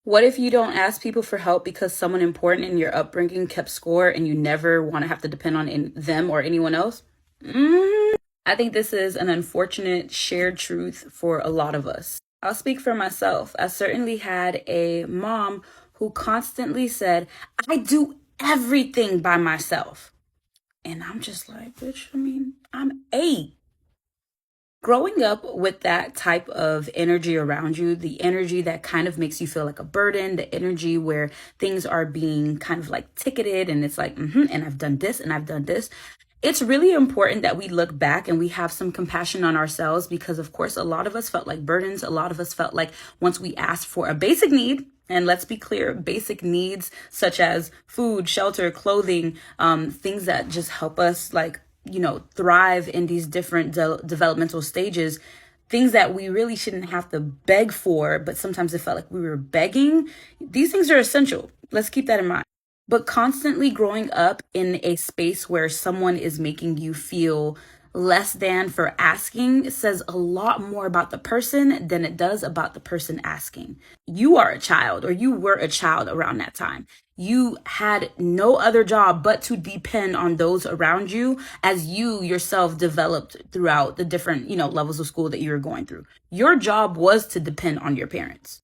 What if you don't ask people for help because someone important in your upbringing kept score and you never want to have to depend on them or anyone else? I think this is an unfortunate shared truth for a lot of us. I'll speak for myself. I certainly had a mom who constantly said, I do everything by myself. And I'm just like, bitch, I'm 8. Growing up with that type of energy around you, the energy that kind of makes you feel like a burden, the energy where things are being kind of like ticketed and it's like, and I've done this and I've done this. It's really important that we look back and we have some compassion on ourselves because, of course, a lot of us felt like burdens. A lot of us felt like once we asked for a basic need, and let's be clear, basic needs such as food, shelter, clothing, things that just help us thrive in these different developmental stages, things that we really shouldn't have to beg for, but sometimes it felt like we were begging. These things are essential. Let's keep that in mind. But constantly growing up in a space where someone is making you feel less than for asking says a lot more about the person than it does about the person asking. You are a child, or you were a child around that time. You had no other job but to depend on those around you as you yourself developed throughout the different, levels of school that you were going through. Your job was to depend on your parents.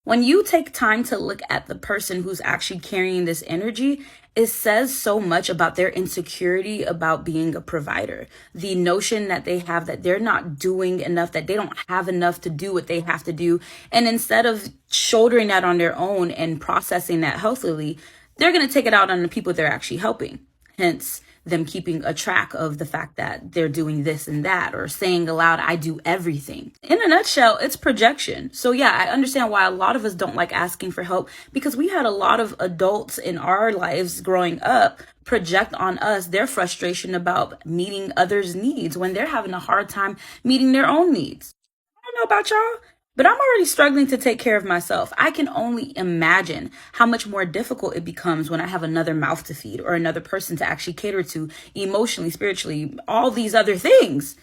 When you take time to look at the person who's actually carrying this energy, it says so much about their insecurity about being a provider. The notion that they have that they're not doing enough, that they don't have enough to do what they have to do. And instead of shouldering that on their own and processing that healthily, they're going to take it out on the people they're actually helping. Hence, them keeping a track of the fact that they're doing this and that, or saying aloud, I do everything. In a nutshell, it's projection. So yeah, I understand why a lot of us don't like asking for help, because we had a lot of adults in our lives growing up project on us their frustration about meeting others' needs when they're having a hard time meeting their own needs. I don't know about y'all, but I'm already struggling to take care of myself. I can only imagine how much more difficult it becomes when I have another mouth to feed or another person to actually cater to emotionally, spiritually, all these other things.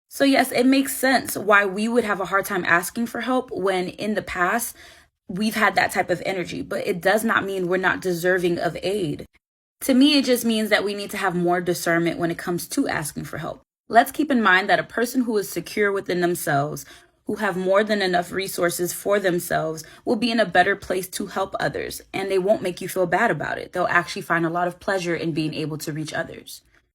So yes, it makes sense why we would have a hard time asking for help when in the past we've had that type of energy, but it does not mean we're not deserving of aid. To me, it just means that we need to have more discernment when it comes to asking for help. Let's keep in mind that a person who is secure within themselves, who have more than enough resources for themselves, will be in a better place to help others, and they won't make you feel bad about it. They'll actually find a lot of pleasure in being able to reach others.